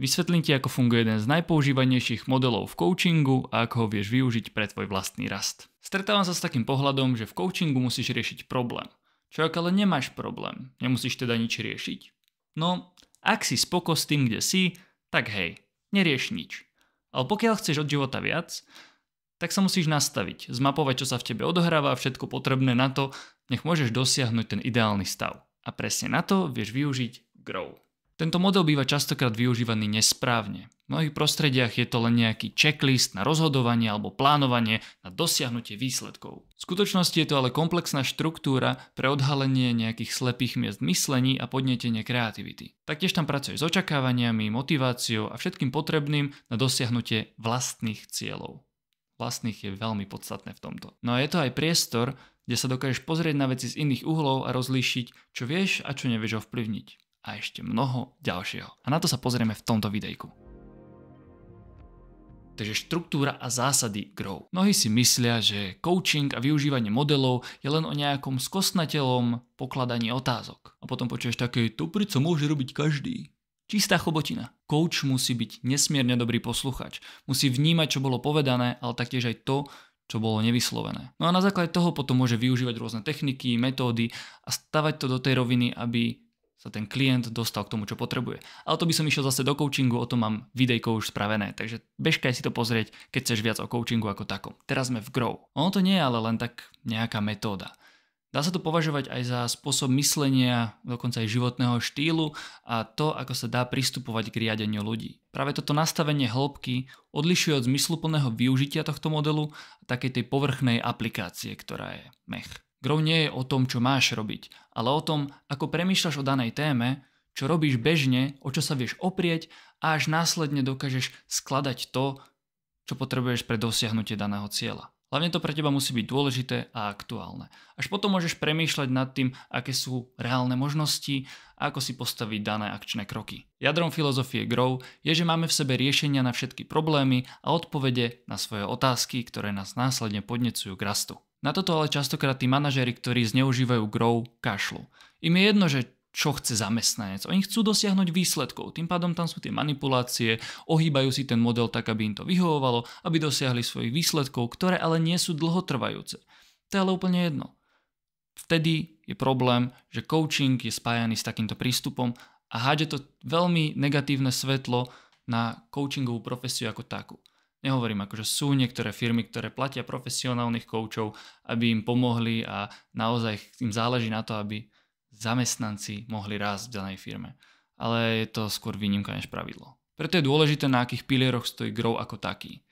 Vysvetlím ti, ako funguje jeden z najpoužívanejších modelov v coachingu a ako ho vieš využiť pre tvoj vlastný rast. Stretávam sa s takým pohľadom, že v coachingu musíš riešiť problém. Čo ak ale nemáš problém, nemusíš teda nič riešiť? No, ak si spoko s tým, kde si, tak hej, nerieš nič. Ale pokiaľ chceš od života viac, tak sa musíš nastaviť, zmapovať, čo sa v tebe odohráva a všetko potrebné na to, nech môžeš dosiahnuť ten ideálny stav. A presne na to vieš využiť Grow. Tento model býva častokrát využívaný nesprávne. V mnohých prostrediach je to len nejaký checklist na rozhodovanie alebo plánovanie na dosiahnutie výsledkov. V skutočnosti je to ale komplexná štruktúra pre odhalenie nejakých slepých miest myslení a podnietenie kreativity. Taktiež tam pracuješ s očakávaniami, motiváciou a všetkým potrebným na dosiahnutie vlastných cieľov. Vlastných je veľmi podstatné v tomto. No a je to aj priestor, kde sa dokážeš pozrieť na veci z iných uhlov a rozlíšiť, čo vieš a čo nevieš ovplyvniť. A ešte mnoho ďalšieho. A na to sa pozrieme v tomto videjku. Takže štruktúra a zásady Grow. Mnohí si myslia, že coaching a využívanie modelov je len o nejakom skostnatelom pokladaní otázok. A potom počuješ také, to predsa môže robiť každý. Čistá chobotina. Coach musí byť nesmierne dobrý posluchač. Musí vnímať, čo bolo povedané, ale taktiež aj to, čo bolo nevyslovené. No a na základe toho potom môže využívať rôzne techniky, metódy a stavať to do tej roviny, aby sa ten klient dostal k tomu, čo potrebuje. Ale to by som išiel zase do coachingu, o tom mám videjko už spravené, takže bežkaj si to pozrieť, keď chceš viac o coachingu ako takom. Teraz sme v Grow. Ono to nie je ale len tak nejaká metóda. Dá sa to považovať aj za spôsob myslenia, dokonca aj životného štýlu a to, ako sa dá pristupovať k riadeniu ľudí. Práve toto nastavenie hĺbky odlišuje od zmysluplného využitia tohto modelu a takej tej povrchnej aplikácie, ktorá je mech. Grow nie je o tom, čo máš robiť, ale o tom, ako premýšľaš o danej téme, čo robíš bežne, o čo sa vieš oprieť a až následne dokážeš skladať to, čo potrebuješ pre dosiahnutie daného cieľa. Hlavne to pre teba musí byť dôležité a aktuálne. Až potom môžeš premýšľať nad tým, aké sú reálne možnosti a ako si postaviť dané akčné kroky. Jadrom filozofie Grow je, že máme v sebe riešenia na všetky problémy a odpovede na svoje otázky, ktoré nás následne podnecujú k rastu. Na toto ale častokrát tí manažéri, ktorí zneužívajú Grow, kašľú. Im je jedno, že čo chce zamestnanec. Oni chcú dosiahnuť výsledkov, tým pádom tam sú tie manipulácie, ohýbajú si ten model tak, aby im to vyhovovalo, aby dosiahli svojich výsledkov, ktoré ale nie sú dlhotrvajúce. To je ale úplne jedno. Vtedy je problém, že coaching je spájaný s takýmto prístupom a hádže to veľmi negatívne svetlo na coachingovú profesiu ako takú. Nehovorím, akože sú niektoré firmy, ktoré platia profesionálnych coachov, aby im pomohli a naozaj im záleží na to, aby zamestnanci mohli rásť v danej firme. Ale je to skôr výnimka než pravidlo. Preto je dôležité, na akých pilieroch stojí Grow ako taký.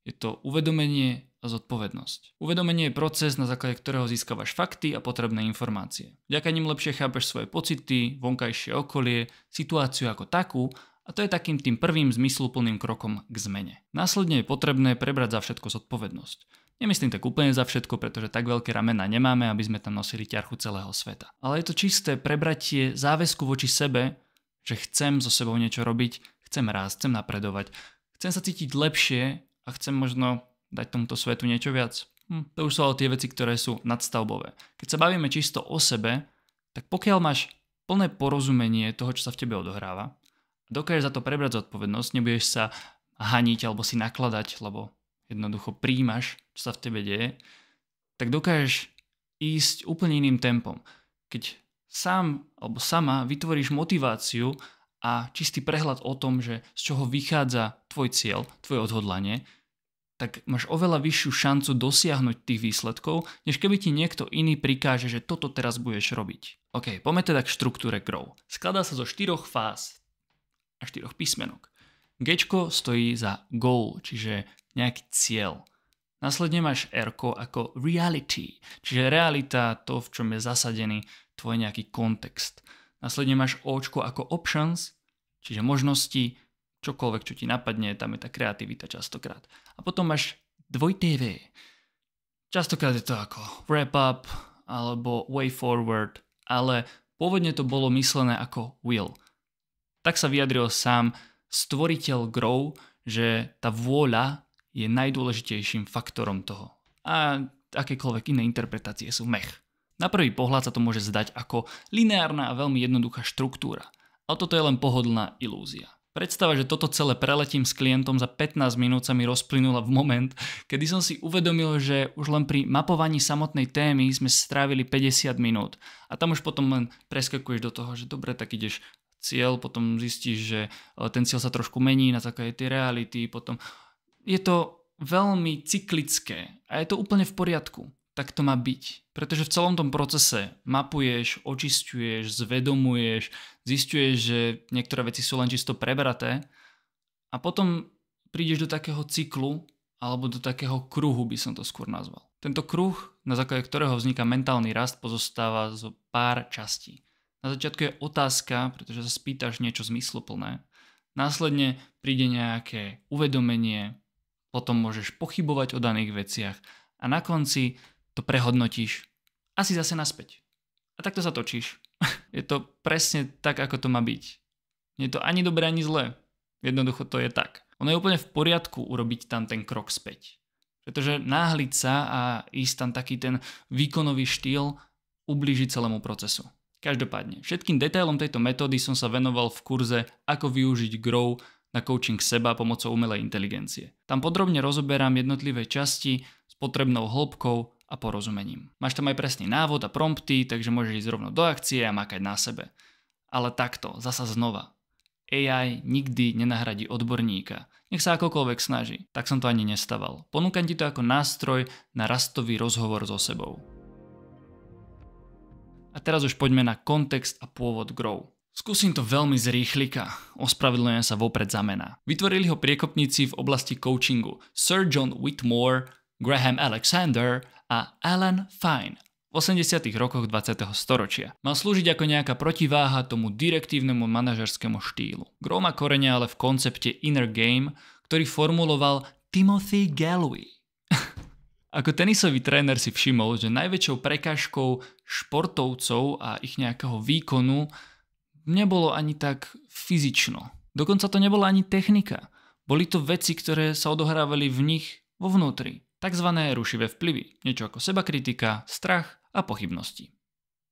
Je to uvedomenie a zodpovednosť. Uvedomenie je proces, na základe ktorého získavaš fakty a potrebné informácie. Vďaka nim lepšie chápeš svoje pocity, vonkajšie okolie, situáciu ako takú a to je takým tým prvým zmysluplným krokom k zmene. Následne je potrebné prebrať za všetko zodpovednosť. Nemyslím tak úplne za všetko, pretože tak veľké ramená nemáme, aby sme tam nosili ťarchu celého sveta. Ale je to čisté prebratie záväzku voči sebe, že chcem so sebou niečo robiť, chcem rásť, chcem napredovať, chcem sa cítiť lepšie a chcem možno dať tomuto svetu niečo viac. To už sú ale tie veci, ktoré sú nadstavbové. Keď sa bavíme čisto o sebe, tak pokiaľ máš plné porozumenie toho, čo sa v tebe odohráva, dokážeš za to prebrať zodpovednosť, nebudeš sa haniť alebo si nakladať, lebo jednoducho príjmaš, čo sa v tebe deje, tak dokážeš ísť úplne iným tempom. Keď sám alebo sama vytvoríš motiváciu a čistý prehľad o tom, že z čoho vychádza tvoj cieľ, tvoje odhodlanie, tak máš oveľa vyššiu šancu dosiahnuť tých výsledkov, než keby ti niekto iný prikáže, že toto teraz budeš robiť. OK, poďme teda k štruktúre Grow. Skladá sa zo 4 fáz a 4 písmenok. Gčko stojí za goal, čiže nejaký cieľ. Následne máš R-ko ako reality, čiže realita, to, v čom je zasadený tvoj nejaký kontext. Následne máš Očko ako options, čiže možnosti, čokoľvek, čo ti napadne, tam je tá kreativita častokrát. A potom máš dvojité V. Častokrát je to ako wrap up alebo way forward, ale pôvodne to bolo myslené ako will. Tak sa vyjadril sám stvoriteľ Grow, že tá vôľa je najdôležitejším faktorom toho. A akékoľvek iné interpretácie sú mech. Na prvý pohľad sa to môže zdať ako lineárna a veľmi jednoduchá štruktúra. Ale toto je len pohodlná ilúzia. Predstava, že toto celé preletím s klientom za 15 minút sa mi rozplynula v moment, kedy som si uvedomil, že už len pri mapovaní samotnej témy sme strávili 50 minút. A tam už potom len preskakuješ do toho, že dobre, tak ideš cieľ, potom zistíš, že ten cieľ sa trošku mení na základe tej reality, potom je to veľmi cyklické a je to úplne v poriadku. Tak to má byť. Pretože v celom tom procese mapuješ, očisťuješ, zvedomuješ, zisťuješ, že niektoré veci sú len čisto prebraté a potom prídeš do takého cyklu alebo do takého kruhu, by som to skôr nazval. Tento kruh, na základe ktorého vzniká mentálny rast, pozostáva zo pár častí. Na začiatku je otázka, pretože sa spýtaš niečo zmysluplné. Následne príde nejaké uvedomenie, potom môžeš pochybovať o daných veciach a na konci to prehodnotíš a si zase naspäť. A takto sa točíš. Je to presne tak, ako to má byť. Nie je to ani dobré, ani zlé. Jednoducho to je tak. Ono je úplne v poriadku urobiť tam ten krok späť. Pretože náhliť sa a ísť tam taký ten výkonový štýl ublíži celému procesu. Každopádne, všetkým detailom tejto metódy som sa venoval v kurze Ako využiť Grow na coaching seba pomocou umelej inteligencie. Tam podrobne rozoberám jednotlivé časti s potrebnou hĺbkou a porozumením. Máš tam aj presný návod a prompty, takže môžeš ísť rovno do akcie a makať na sebe. Ale takto, zasa znova. AI nikdy nenahradí odborníka. Nech sa akokoľvek snaží. Tak som to ani nestaval. Ponúkam ti to ako nástroj na rastový rozhovor so sebou. A teraz už poďme na kontext a pôvod Grow. Skúsim to veľmi z rýchlika, ospravedlňujem sa vopred za mená. Vytvorili ho priekopníci v oblasti coachingu Sir John Whitmore, Graham Alexander a Alan Fine v 80. rokoch 20. storočia. Mal slúžiť ako nejaká protiváha tomu direktívnemu manažerskému štýlu. Grow má korene ale v koncepte Inner Game, ktorý formuloval Timothy Gallwey. Ako tenisový tréner si všimol, že najväčšou prekážkou športovcov a ich nejakého výkonu nebolo ani tak fyzično. Dokonca to nebola ani technika. Boli to veci, ktoré sa odohrávali v nich vo vnútri. Takzvané rušivé vplyvy. Niečo ako sebakritika, strach a pochybnosti.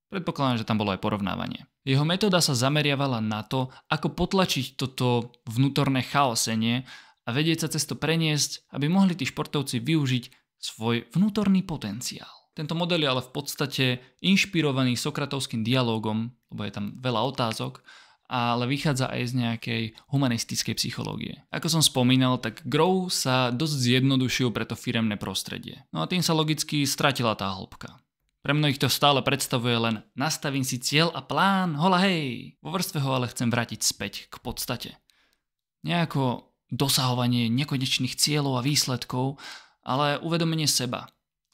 Predpokladám, že tam bolo aj porovnávanie. Jeho metóda sa zameriavala na to, ako potlačiť toto vnútorné chaosenie a vedieť sa cez to preniesť, aby mohli tí športovci využiť svoj vnútorný potenciál. Tento model je ale v podstate inšpirovaný sokratovským dialógom, lebo je tam veľa otázok, ale vychádza aj z nejakej humanistickej psychológie. Ako som spomínal, tak Grow sa dosť zjednodušil pre to firemné prostredie. No a tým sa logicky stratila tá hĺbka. Pre mnohých to stále predstavuje len nastavím si cieľ a plán, hola hej. Vo vrstve ho ale chcem vrátiť späť k podstate. Nejako dosahovanie nekonečných cieľov a výsledkov, ale uvedomenie seba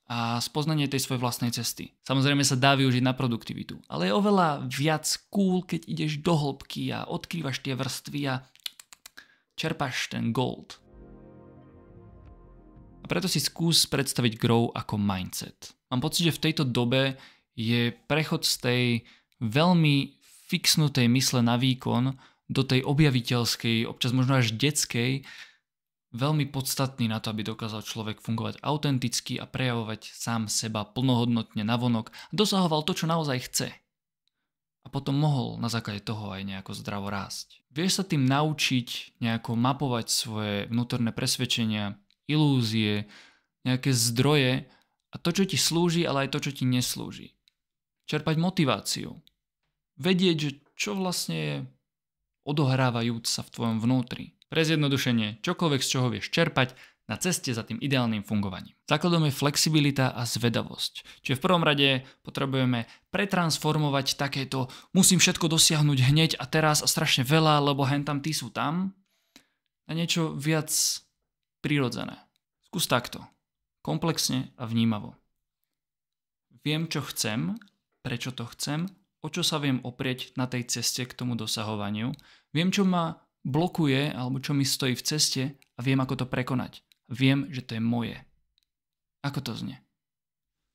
a spoznanie tej svojej vlastnej cesty. Samozrejme sa dá využiť na produktivitu, ale je oveľa viac cool, keď ideš do hĺbky a odkrývaš tie vrstvy a čerpáš ten gold. A preto si skús predstaviť Grow ako mindset. Mám pocit, že v tejto dobe je prechod z tej veľmi fixnutej mysle na výkon do tej objaviteľskej, občas možno až detskej, veľmi podstatný na to, aby dokázal človek fungovať autenticky a prejavovať sám seba plnohodnotne navonok a dosahoval to, čo naozaj chce. A potom mohol na základe toho aj nejako zdravo rásť. Vieš sa tým naučiť nejako mapovať svoje vnútorné presvedčenia, ilúzie, nejaké zdroje a to, čo ti slúži, ale aj to, čo ti neslúži. Čerpať motiváciu. Vedieť, že čo vlastne je odohrávajúc sa v tvojom vnútri. Pre zjednodušenie, čokoľvek z čoho vieš čerpať na ceste za tým ideálnym fungovaním. Základom je flexibilita a zvedavosť. Čiže v prvom rade potrebujeme pretransformovať takéto musím všetko dosiahnuť hneď a teraz a strašne veľa, lebo hentam tí sú tam, na niečo viac prirodzené. Skús takto. Komplexne a vnímavo. Viem, čo chcem, prečo to chcem, o čo sa viem oprieť na tej ceste k tomu dosahovaniu. Viem, čo ma blokuje alebo čo mi stojí v ceste a viem, ako to prekonať. Viem, že to je moje. Ako to znie?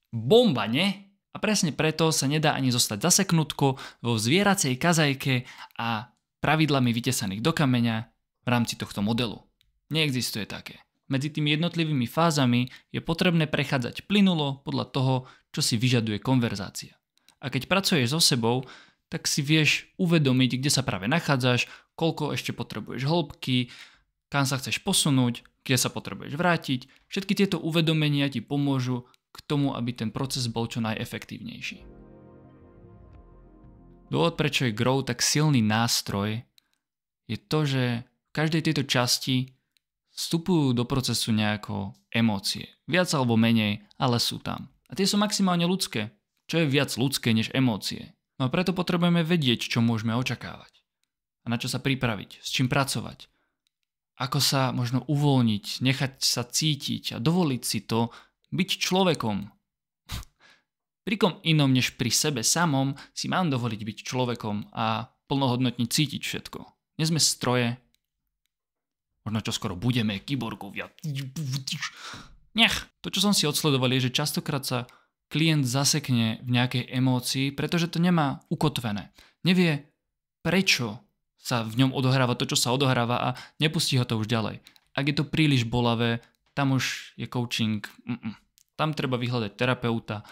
Bomba, ne? A presne preto sa nedá ani zostať zaseknutko vo zvieracej kazajke a pravidlami vytesaných do kameňa v rámci tohto modelu. Neexistuje také. Medzi tými jednotlivými fázami je potrebné prechádzať plynulo podľa toho, čo si vyžaduje konverzácia. A keď pracuješ so sebou, tak si vieš uvedomiť, kde sa práve nachádzaš, koľko ešte potrebuješ hĺbky, kam sa chceš posunúť, kde sa potrebuješ vrátiť. Všetky tieto uvedomenia ti pomôžu k tomu, aby ten proces bol čo najefektívnejší. Dôvod, prečo je Grow tak silný nástroj, je to, že v každej tejto časti vstupujú do procesu nejako emócie. Viac alebo menej, ale sú tam. A tie sú maximálne ľudské. Čo je viac ľudské než emócie? No a preto potrebujeme vedieť, čo môžeme očakávať. A na čo sa pripraviť, s čím pracovať. Ako sa možno uvoľniť, nechať sa cítiť a dovoliť si to byť človekom. Pri kom inom než pri sebe samom si mám dovoliť byť človekom a plnohodnotne cítiť všetko. Nie sme stroje. Možno čo skoro budeme kyborgovia. Nech. To, čo som si odsledoval, je, že častokrát sa klient zasekne v nejakej emócii, pretože to nemá ukotvené. Nevie, prečo sa v ňom odohráva to, čo sa odohráva a nepustí ho to už ďalej. Ak je to príliš bolavé, tam už je coaching. Tam treba vyhľadať terapeuta,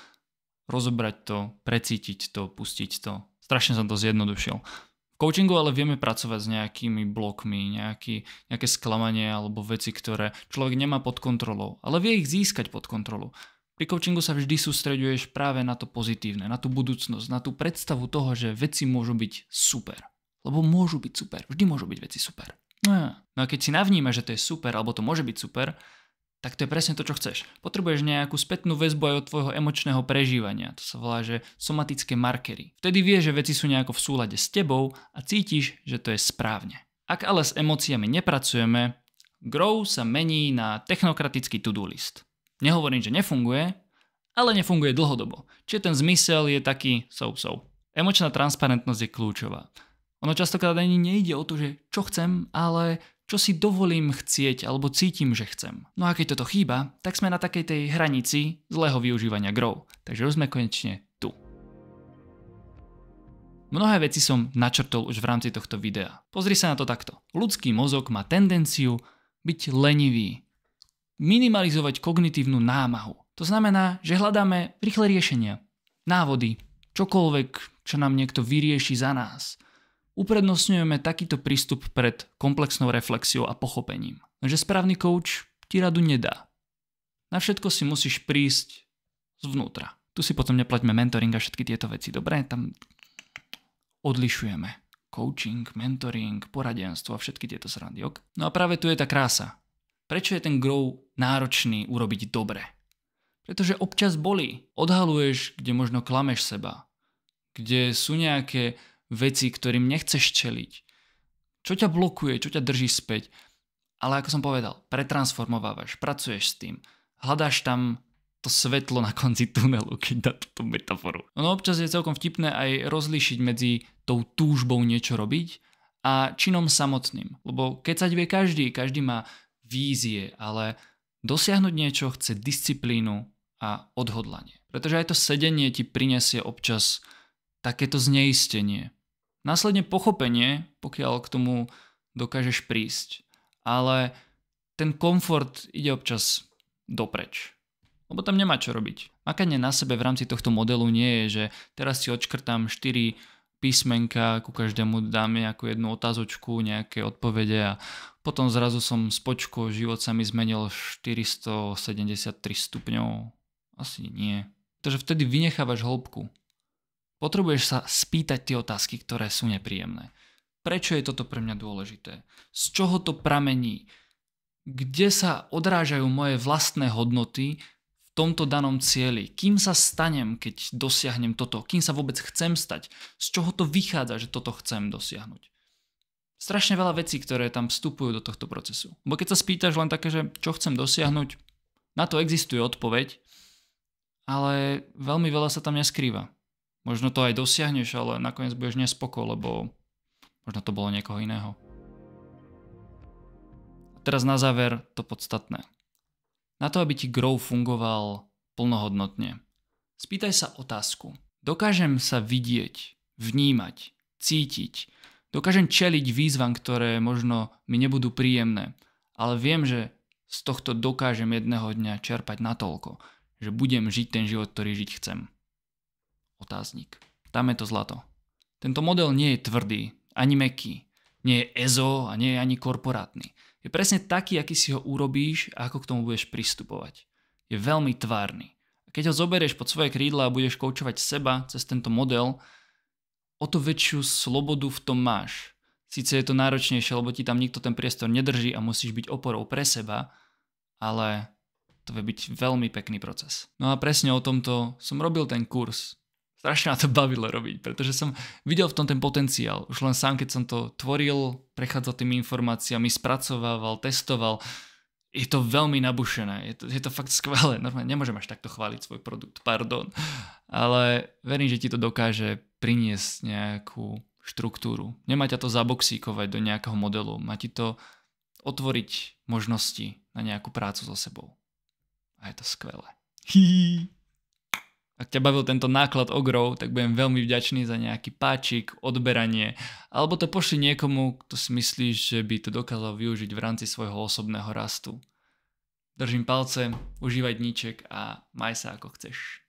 rozobrať to, precítiť to, pustiť to. Strašne som to zjednodušil. V coachingu ale vieme pracovať s nejakými blokmi, nejaké sklamanie alebo veci, ktoré človek nemá pod kontrolou, ale vie ich získať pod kontrolu. Pri coachingu sa vždy sústreďuješ práve na to pozitívne, na tú budúcnosť, na tú predstavu toho, že veci môžu byť super. Lebo môžu byť super, vždy môžu byť veci super. No a keď si navnímaš, že to je super, alebo to môže byť super, tak to je presne to, čo chceš. Potrebuješ nejakú spätnú väzbu aj od tvojho emočného prežívania. To sa volá, že somatické markery. Vtedy vieš, že veci sú nejako v súlade s tebou a cítiš, že to je správne. Ak ale s emóciami nepracujeme, Grow sa mení na technokratický to-do list. Nehovorím, že nefunguje, ale nefunguje dlhodobo. Čiže ten zmysel je taký so-so. Emočná transparentnosť je kľúčová. Ono častokrát ani nejde o to, že čo chcem, ale čo si dovolím chcieť alebo cítim, že chcem. No a keď toto chýba, tak sme na takej tej hranici zlého využívania Grow. Takže už sme konečne tu. Mnohé veci som načrtol už v rámci tohto videa. Pozri sa na to takto. Ľudský mozog má tendenciu byť lenivý. Minimalizovať kognitívnu námahu. To znamená, že hľadáme rýchle riešenia. Návody, čokoľvek, čo nám niekto vyrieši za nás. Uprednostňujeme takýto prístup pred komplexnou reflexiou a pochopením. Že správny coach ti radu nedá. Na všetko si musíš prísť zvnútra. Tu si potom neplaťme mentoring a všetky tieto veci. Dobre, tam odlišujeme. Coaching, mentoring, poradenstvo a všetky tieto srandy. No a práve tu je tá krása. Prečo je ten Grow náročný urobiť dobre? Pretože občas bolí. Odhaluješ, kde možno klameš seba. Kde sú nejaké veci, ktorým nechceš čeliť. Čo ťa blokuje, čo ťa drží späť. Ale ako som povedal, pretransformovávaš, pracuješ s tým. Hľadáš tam to svetlo na konci tunelu, keď dá túto metaforu. No občas je celkom vtipné aj rozlíšiť medzi tou túžbou niečo robiť a činom samotným. Lebo keď sa vie každý má vízie, ale dosiahnuť niečo chce disciplínu a odhodlanie. Pretože aj to sedenie ti prinesie občas takéto zneistenie. Následne pochopenie, pokiaľ k tomu dokážeš prísť. Ale ten komfort ide občas dopreč. Lebo tam nemá čo robiť. Makanie na sebe v rámci tohto modelu nie je, že teraz si odškrtám 4 písmenka, ku každému dám nejakú jednu otázočku, nejaké odpovede a potom zrazu som z počku, život sa mi zmenil 473 stupňov. Asi nie. Takže vtedy vynechávaš hĺbku. Potrebuješ sa spýtať tie otázky, ktoré sú nepríjemné. Prečo je toto pre mňa dôležité? Z čoho to pramení? Kde sa odrážajú moje vlastné hodnoty v tomto danom cieli? Kým sa stanem, keď dosiahnem toto? Kým sa vôbec chcem stať? Z čoho to vychádza, že toto chcem dosiahnuť? Strašne veľa vecí, ktoré tam vstupujú do tohto procesu. Bo keď sa spýtaš len také, že čo chcem dosiahnuť, na to existuje odpoveď, ale veľmi veľa sa tam neskrýva. Možno to aj dosiahneš, ale nakoniec budeš nespokoj, lebo možno to bolo niekoho iného. A teraz na záver to podstatné. Na to, aby ti Grow fungoval plnohodnotne, spýtaj sa otázku. Dokážem sa vidieť, vnímať, cítiť. Dokážem čeliť výzvam, ktoré možno mi nebudú príjemné, ale viem, že z tohto dokážem jedného dňa čerpať natoľko, že budem žiť ten život, ktorý žiť chcem. Otáznik. Tam je to zlato. Tento model nie je tvrdý, ani mäkký. Nie je EZO a nie je ani korporátny. Je presne taký, aký si ho urobíš a ako k tomu budeš pristupovať. Je veľmi tvárny. A keď ho zoberieš pod svoje krídla a budeš koučovať seba cez tento model, o to väčšiu slobodu v tom máš. Síce je to náročnejšie, lebo ti tam nikto ten priestor nedrží a musíš byť oporou pre seba, ale to vie byť veľmi pekný proces. No a presne o tomto som robil ten kurz. Strašne ma to bavilo robiť, pretože som videl v tom ten potenciál. Už len sám, keď som to tvoril, prechádzal tými informáciami, spracovával, testoval. Je to veľmi nabušené, je to fakt skvelé. Normálne nemôžem až takto chváliť svoj produkt, pardon. Ale verím, že ti to dokáže priniesť nejakú štruktúru. Nemá ťa to zaboxíkovať do nejakého modelu. Má ti to otvoriť možnosti na nejakú prácu so sebou. A je to skvelé. Ak ťa bavil tento náklad o Grow, tak budem veľmi vďačný za nejaký páčik, odberanie, alebo to pošli niekomu, kto si myslíš, že by to dokázal využiť v rámci svojho osobného rastu. Držím palce, užívaj dníček a maj sa ako chceš.